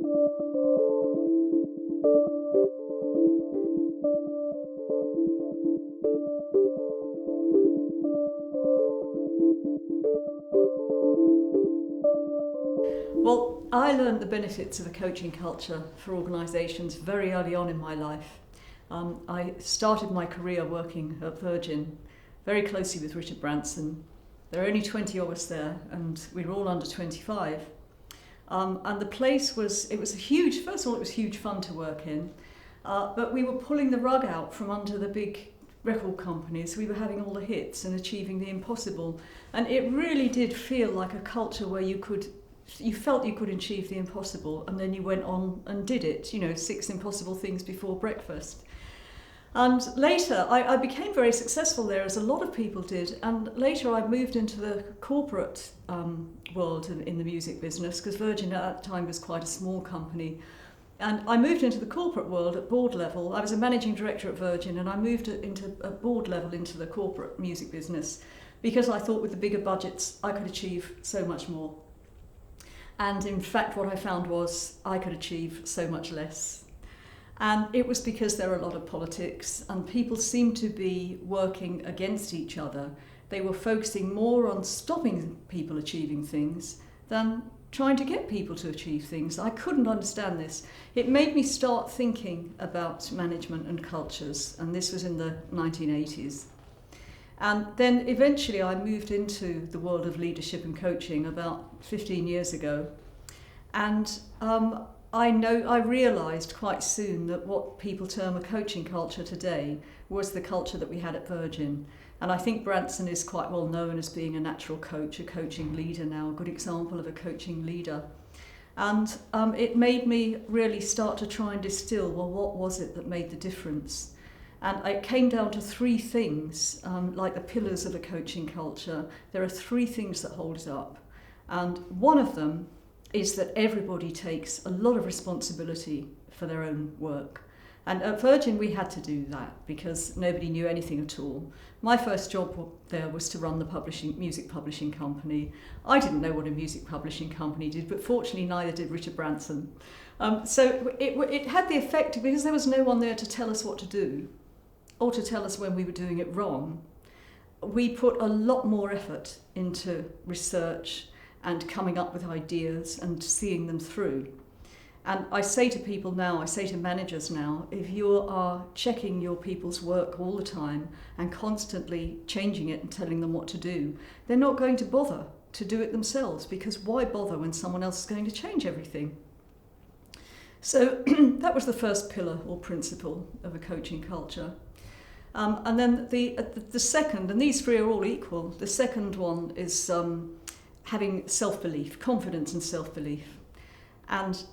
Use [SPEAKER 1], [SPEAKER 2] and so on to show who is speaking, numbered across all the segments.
[SPEAKER 1] Well, I learned the benefits of a coaching culture for organisations very early on in my life. I started my career working at Virgin very closely with Richard Branson. There were only 20 of us there, and we were all under 25. And the place was huge. First of all, it was huge fun to work in, but we were pulling the rug out from under the big record companies. We were having all the hits and achieving the impossible. And it really did feel like a culture where you felt you could achieve the impossible, and then you went on and did it, 6 impossible things before breakfast. And later, I became very successful there, as a lot of people did. And later I moved into the corporate world in the music business, because Virgin at that time was quite a small company. And I moved into the corporate world at board level. I was a managing director at Virgin, and I moved into a board level into the corporate music business, because I thought with the bigger budgets I could achieve so much more. And in fact, what I found was I could achieve so much less. And it was because there were a lot of politics, and people seemed to be working against each other. They were focusing more on stopping people achieving things than trying to get people to achieve things. I couldn't understand this. It made me start thinking about management and cultures, and this was in the 1980s. And then eventually I moved into the world of leadership and coaching about 15 years ago. And I realised quite soon that what people term a coaching culture today was the culture that we had at Virgin. And I think Branson is quite well known as being a natural coach, a coaching leader now, a good example of a coaching leader. And it made me really start to try and distill, well, what was it that made the difference? And it came down to 3 things, like the pillars of a coaching culture. There are 3 things that hold it up. And one of them is that everybody takes a lot of responsibility for their own work. And at Virgin, we had to do that because nobody knew anything at all. My first job there was to run the music publishing company. I didn't know what a music publishing company did, but fortunately neither did Richard Branson. So it had the effect, because there was no one there to tell us what to do, or to tell us when we were doing it wrong. We put a lot more effort into research and coming up with ideas and seeing them through. And I say to people now, I say to managers now, if you are checking your people's work all the time and constantly changing it and telling them what to do, they're not going to bother to do it themselves, because why bother when someone else is going to change everything? So that was the first pillar or principle of a coaching culture. And then the second, and these 3 are all equal, the second one is having self-belief, confidence and self-belief. And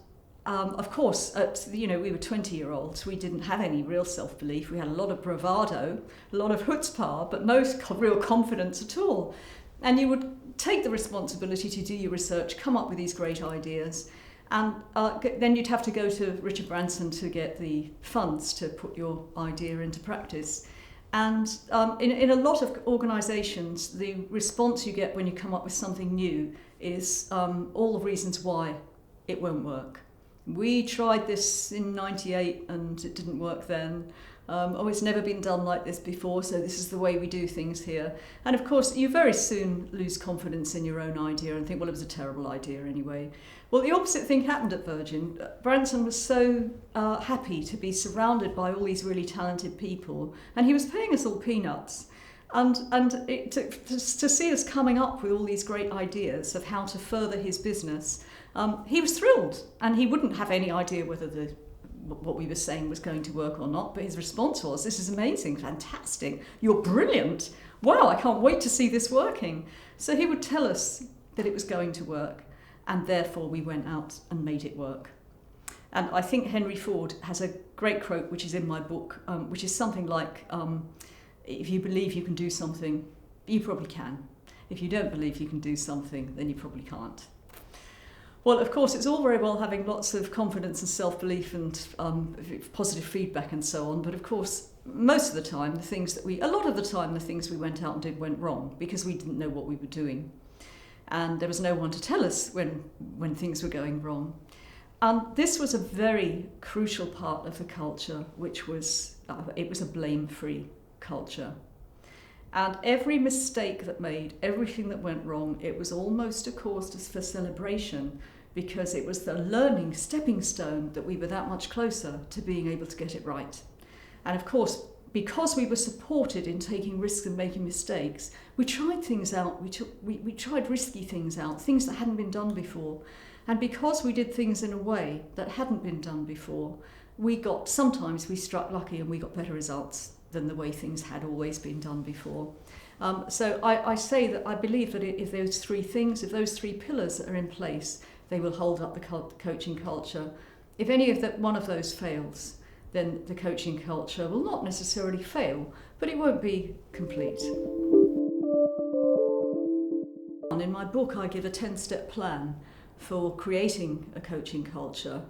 [SPEAKER 1] of course, we were 20-year-olds. We didn't have any real self-belief. We had a lot of bravado, a lot of chutzpah, but no real confidence at all. And you would take the responsibility to do your research, come up with these great ideas, and then you'd have to go to Richard Branson to get the funds to put your idea into practice. And in a lot of organisations, the response you get when you come up with something new is all the reasons why it won't work. We tried this in '98 and it didn't work then. It's never been done like this before, so this is the way we do things here. And of course, you very soon lose confidence in your own idea and think, well, it was a terrible idea anyway. Well, the opposite thing happened at Virgin. Branson was so happy to be surrounded by all these really talented people, and he was paying us all peanuts. And to see us coming up with all these great ideas of how to further his business, he was thrilled, and he wouldn't have any idea whether what we were saying was going to work or not, but his response was, this is amazing, fantastic, you're brilliant, wow, I can't wait to see this working. So he would tell us that it was going to work, and therefore we went out and made it work. And I think Henry Ford has a great quote, which is in my book, which is something like, if you believe you can do something, you probably can. If you don't believe you can do something, then you probably can't. Well, of course, it's all very well having lots of confidence and self-belief and positive feedback and so on, but of course, most of the time, the things we went out and did went wrong because we didn't know what we were doing. And there was no one to tell us when things were going wrong. And this was a very crucial part of the culture, which was, it was a blame-free culture. And every mistake that made, everything that went wrong, it was almost a cause for celebration, because it was the learning stepping stone that we were that much closer to being able to get it right. And of course, because we were supported in taking risks and making mistakes, we tried things out, we tried risky things out, things that hadn't been done before. And because we did things in a way that hadn't been done before, sometimes we struck lucky and we got better results than the way things had always been done before. So I say that I believe that if those three things, if those three pillars are in place, they will hold up the coaching culture. If any of one of those fails, then the coaching culture will not necessarily fail, but it won't be complete. And in my book, I give a 10-step plan for creating a coaching culture,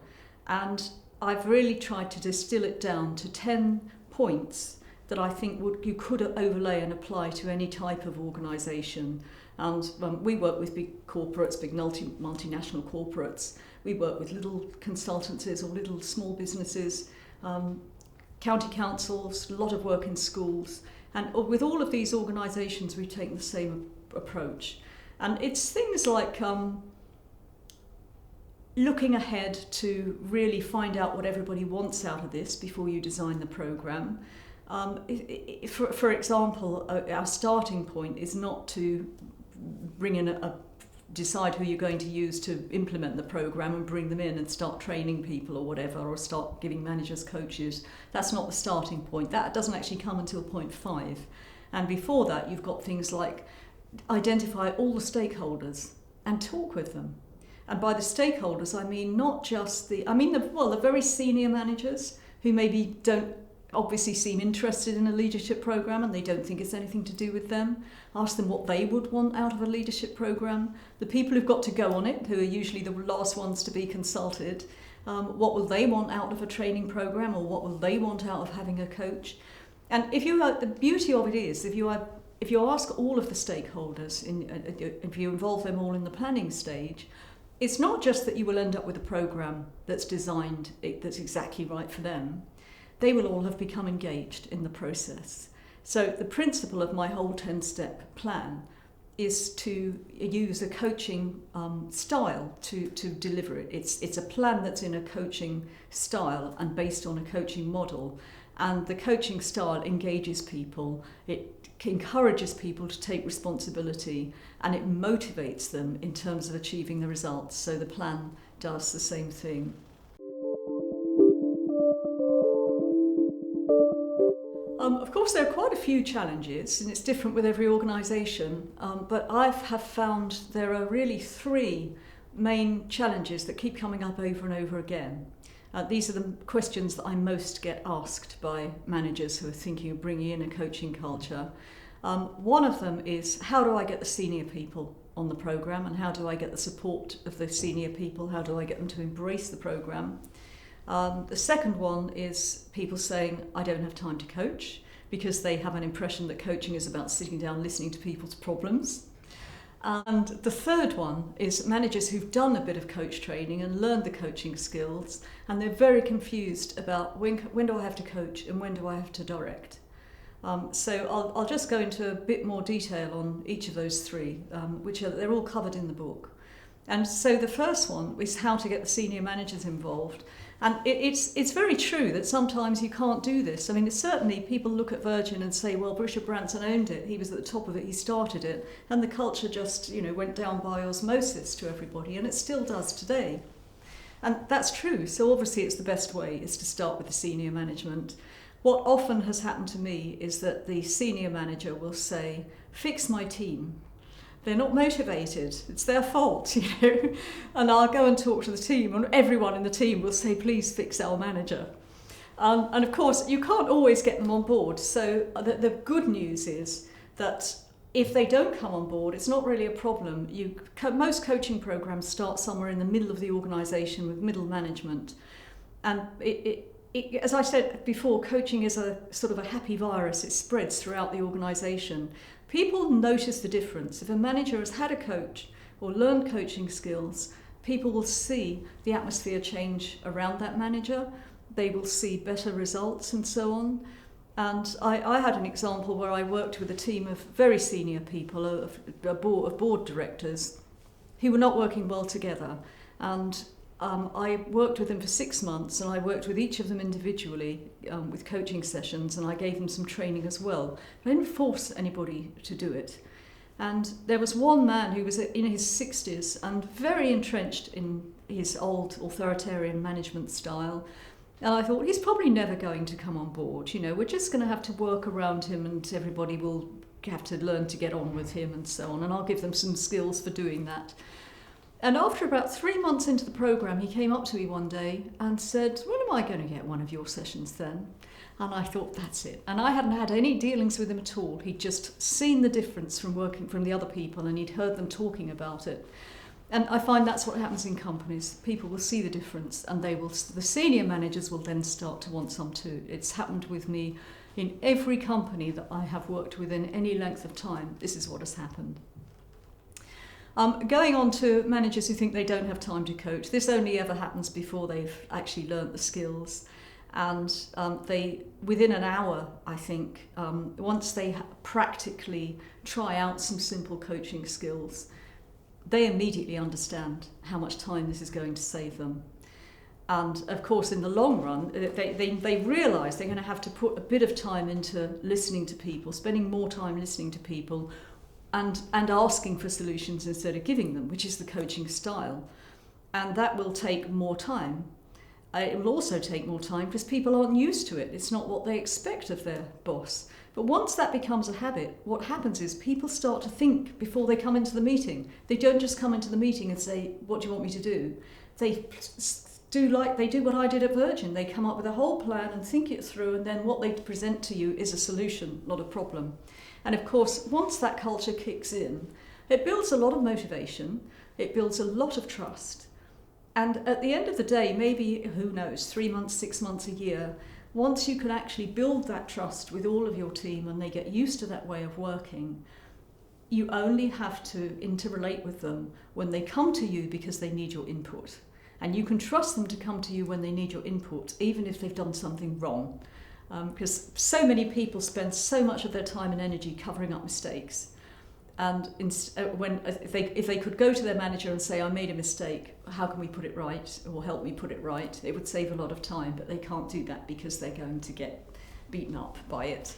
[SPEAKER 1] and I've really tried to distill it down to 10 points that I think you could overlay and apply to any type of organisation. And we work with big corporates, big multinational corporates. We work with little consultancies or little small businesses, county councils, a lot of work in schools. And with all of these organisations, we've taken the same approach. And it's things like looking ahead to really find out what everybody wants out of this before you design the programme. For example, our starting point is not to bring in decide who you're going to use to implement the programme and bring them in and start training people or whatever, or start giving managers coaches. That's not the starting point. That doesn't actually come until point 5. And before that, you've got things like identify all the stakeholders and talk with them. And by the stakeholders, I mean not just the very senior managers who maybe don't obviously seem interested in a leadership programme and they don't think it's anything to do with them. Ask them what they would want out of a leadership programme. The people who've got to go on it, who are usually the last ones to be consulted, what will they want out of a training programme, or what will they want out of having a coach? And the beauty of it is, if you ask all of the stakeholders, if you involve them all in the planning stage, it's not just that you will end up with a programme that's designed, that's exactly right for them. They will all have become engaged in the process. So the principle of my whole 10-step plan is to use a coaching style to deliver it. It's a plan that's in a coaching style and based on a coaching model. And the coaching style engages people, it encourages people to take responsibility, and it motivates them in terms of achieving the results. So the plan does the same thing. Of course, there are quite a few challenges, and it's different with every organisation, but I have found there are really 3 main challenges that keep coming up over and over again. These are the questions that I most get asked by managers who are thinking of bringing in a coaching culture. One of them is, how do I get the senior people on the programme, and how do I get the support of the senior people? How do I get them to embrace the programme? The second one is people saying, I don't have time to coach, because they have an impression that coaching is about sitting down listening to people's problems. And the third one is managers who've done a bit of coach training and learned the coaching skills, and they're very confused about when do I have to coach and when do I have to direct. So I'll just go into a bit more detail on each of those 3, they're all covered in the book. And so the first one is how to get the senior managers involved. And it's very true that sometimes you can't do this. I mean, certainly people look at Virgin and say, well, Richard Branson owned it. He was at the top of it. He started it. And the culture just, went down by osmosis to everybody. And it still does today. And that's true. So obviously it's the best way is to start with the senior management. What often has happened to me is that the senior manager will say, fix my team. They're not motivated. It's their fault, And I'll go and talk to the team, and everyone in the team will say, please fix our manager. And of course, you can't always get them on board. So the good news is that if they don't come on board, it's not really a problem. Most coaching programs start somewhere in the middle of the organisation with middle management. And as I said before, coaching is a sort of a happy virus. It spreads throughout the organisation. People notice the difference. If a manager has had a coach or learned coaching skills, people will see the atmosphere change around that manager. They will see better results and so on. And I had an example where I worked with a team of very senior people, a board directors, who were not working well together. And I worked with them for 6 months, and I worked with each of them individually with coaching sessions, and I gave them some training as well. I didn't force anybody to do it. And there was one man who was in his 60s and very entrenched in his old authoritarian management style. And I thought, he's probably never going to come on board. We're just going to have to work around him, and everybody will have to learn to get on with him and so on. And I'll give them some skills for doing that. And after about 3 months into the programme, he came up to me one day and said, when am I going to get one of your sessions then? And I thought, that's it. And I hadn't had any dealings with him at all. He'd just seen the difference from working from the other people, and he'd heard them talking about it. And I find that's what happens in companies. People will see the difference, and the senior managers will then start to want some too. It's happened with me in every company that I have worked with in any length of time. This is what has happened. Going on to managers who think they don't have time to coach, this only ever happens before they've actually learnt the skills. And they, within an hour, I think, once they practically try out some simple coaching skills, they immediately understand how much time this is going to save them. And of course, in the long run, they realise they're going to have to put a bit of time into listening to people, spending more time listening to people, and asking for solutions instead of giving them, which is the coaching style. And that will take more time. It will also take more time because people aren't used to it. It's not what they expect of their boss. But once that becomes a habit, what happens is people start to think before they come into the meeting. They don't just come into the meeting and say, what do you want me to do? They do what I did at Virgin. They come up with a whole plan and think it through, and then what they present to you is a solution, not a problem. And of course, once that culture kicks in, it builds a lot of motivation, it builds a lot of trust. And at the end of the day, maybe, who knows, 3 months, 6 months, a year, once you can actually build that trust with all of your team and they get used to that way of working, you only have to interrelate with them when they come to you because they need your input. And you can trust them to come to you when they need your input, even if they've done something wrong. Because so many people spend so much of their time and energy covering up mistakes. And if they could go to their manager and say, I made a mistake, how can we put it right? Or help me put it right? It would save a lot of time, but they can't do that because they're going to get beaten up by it.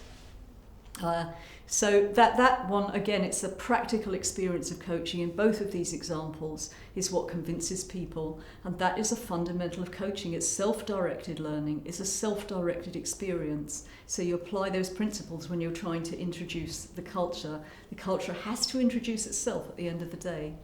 [SPEAKER 1] So that one, again, it's a practical experience of coaching in both of these examples is what convinces people, and that is a fundamental of coaching. It's self-directed learning, it's a self-directed experience. So you apply those principles when you're trying to introduce the culture. The culture has to introduce itself at the end of the day.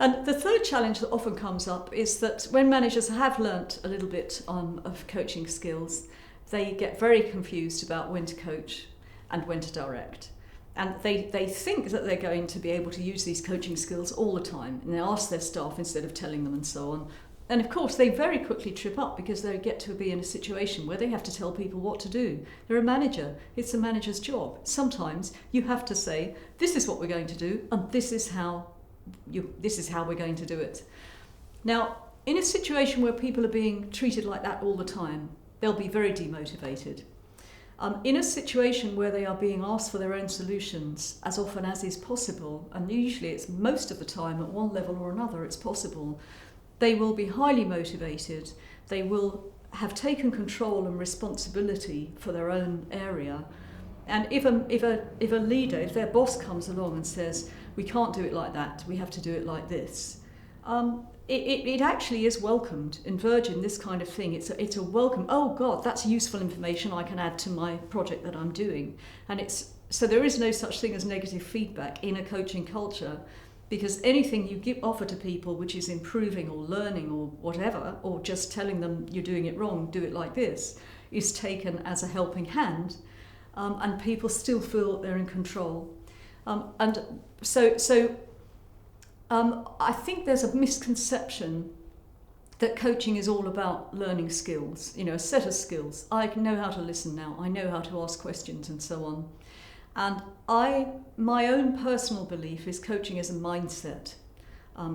[SPEAKER 1] And the third challenge that often comes up is that when managers have learnt a little bit of coaching skills, they get very confused about when to coach and when to direct. And they think that they're going to be able to use these coaching skills all the time, and they ask their staff instead of telling them and so on. And of course they very quickly trip up because they get to be in a situation where they have to tell people what to do. They're a manager, it's a manager's job. Sometimes you have to say, this is what we're going to do, and this is how we're going to do it. Now, in a situation where people are being treated like that all the time, they'll be very demotivated. In a situation where they are being asked for their own solutions as often as is possible, and usually it's most of the time at one level or another it's possible, they will be highly motivated, they will have taken control and responsibility for their own area. And if a leader, if their boss comes along and says, we can't do it like that, we have to do it like this, it actually is welcomed. In Virgin, this kind of thing, it's a welcome, oh God, that's useful information I can add to my project that I'm doing. And so there is no such thing as negative feedback in a coaching culture, because anything you offer to people which is improving or learning or whatever, or just telling them you're doing it wrong, do it like this, is taken as a helping hand, and people still feel they're in control. I think there's a misconception that coaching is all about learning skills, a set of skills. I know how to listen now, I know how to ask questions and so on. And my own personal belief is coaching is a mindset.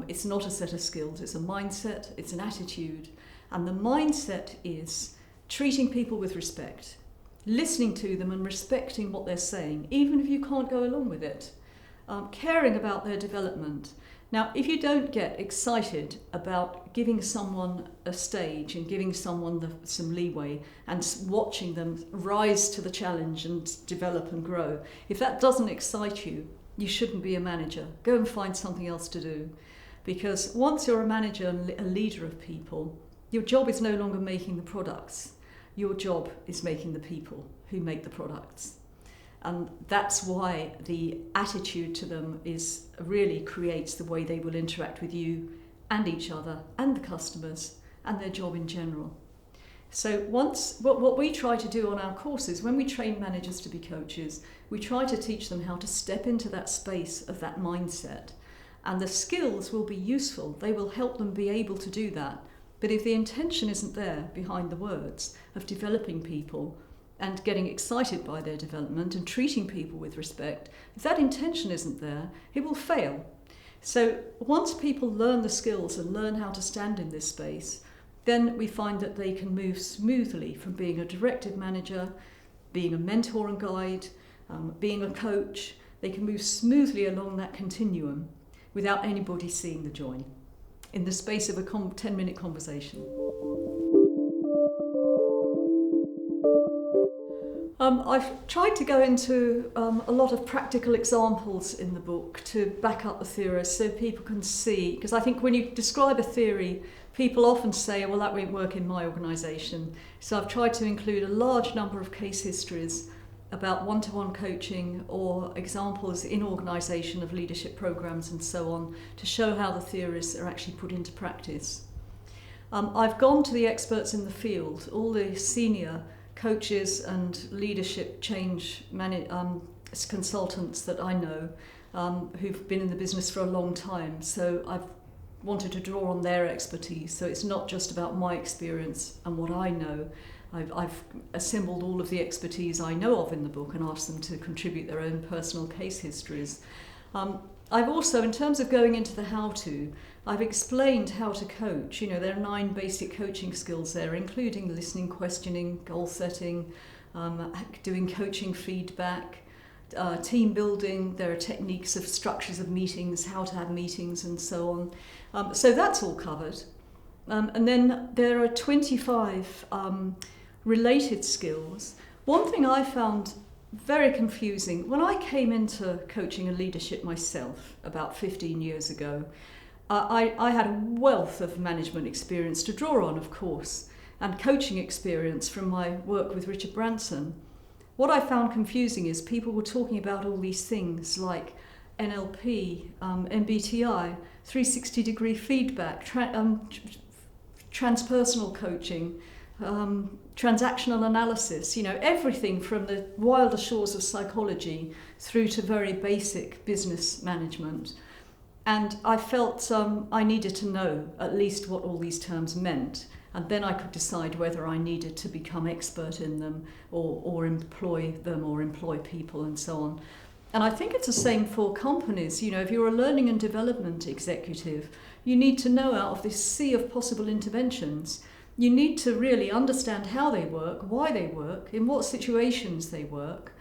[SPEAKER 1] It's not a set of skills, it's a mindset, it's an attitude. And the mindset is treating people with respect, listening to them and respecting what they're saying, even if you can't go along with it, caring about their development. Now, if you don't get excited about giving someone a stage and giving someone some leeway and watching them rise to the challenge and develop and grow, if that doesn't excite you, you shouldn't be a manager. Go and find something else to do. Because once you're a manager and a leader of people, your job is no longer making the products. Your job is making the people who make the products. And that's why the attitude to them really creates the way they will interact with you and each other and the customers and their job in general. So what we try to do on our courses, when we train managers to be coaches, we try to teach them how to step into that space of that mindset. And the skills will be useful. They will help them be able to do that. But if the intention isn't there behind the words of developing people and getting excited by their development and treating people with respect, if that intention isn't there, it will fail. So once people learn the skills and learn how to stand in this space, then we find that they can move smoothly from being a directive manager, being a mentor and guide, being a coach. They can move smoothly along that continuum without anybody seeing the join in the space of a 10-minute conversation. I've tried to go into a lot of practical examples in the book to back up the theories so people can see, because I think when you describe a theory, people often say, well, that won't work in my organisation. So I've tried to include a large number of case histories about one-to-one coaching or examples in organisation of leadership programmes and so on to show how the theories are actually put into practice. I've gone to the experts in the field, all the senior coaches and leadership change consultants that I know who've been in the business for a long time. So I've wanted to draw on their expertise. So it's not just about my experience and what I know. I've assembled all of the expertise I know of in the book and asked them to contribute their own personal case histories. I've also, in terms of going into the how-to, I've explained how to coach. You know, there are 9 basic coaching skills there, including listening, questioning, goal setting, doing coaching feedback, team building. There are techniques of structures of meetings, how to have meetings and so on. So that's all covered. And then there are 25 related skills. One thing I found very confusing, when I came into coaching and leadership myself about 15 years ago, I had a wealth of management experience to draw on, of course, and coaching experience from my work with Richard Branson. What I found confusing is people were talking about all these things like NLP, MBTI, 360-degree feedback, transpersonal coaching, transactional analysis, you know, everything from the wilder shores of psychology through to very basic business management. And I felt I needed to know at least what all these terms meant, and then I could decide whether I needed to become expert in them or employ them or employ people and so on. And I think it's the same for companies. You know, if you're a learning and development executive, you need to know out of this sea of possible interventions, you need to really understand how they work, why they work, in what situations they work,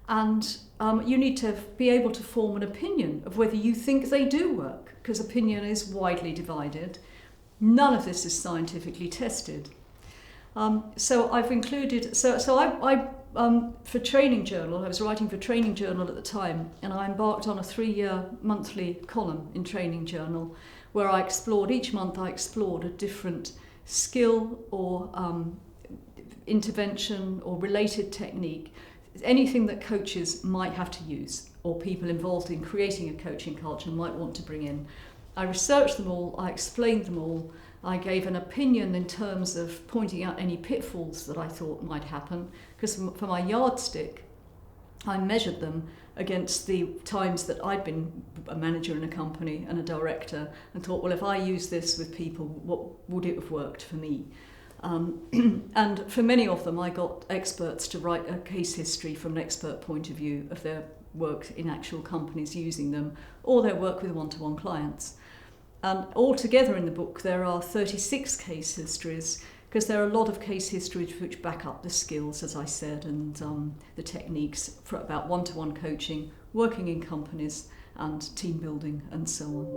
[SPEAKER 1] and you need to be able to form an opinion of whether you think they do work, because opinion is widely divided. None of this is scientifically tested. So I've included, I for Training Journal, I was writing for Training Journal at the time, and I embarked on a 3-year monthly column in Training Journal where each month I explored a different skill or intervention or related technique, anything that coaches might have to use or people involved in creating a coaching culture might want to bring in. I researched them all, I explained them all, I gave an opinion in terms of pointing out any pitfalls that I thought might happen, because for my yardstick, I measured them against the times that I'd been a manager in a company and a director and thought, well, if I use this with people, what would it have worked for me? And for many of them, I got experts to write a case history from an expert point of view of their work in actual companies using them or their work with one-to-one clients. And altogether in the book there are 36 case histories, because there are a lot of case histories which back up the skills, as I said, and the techniques for about one-to-one coaching, working in companies and team building and so on.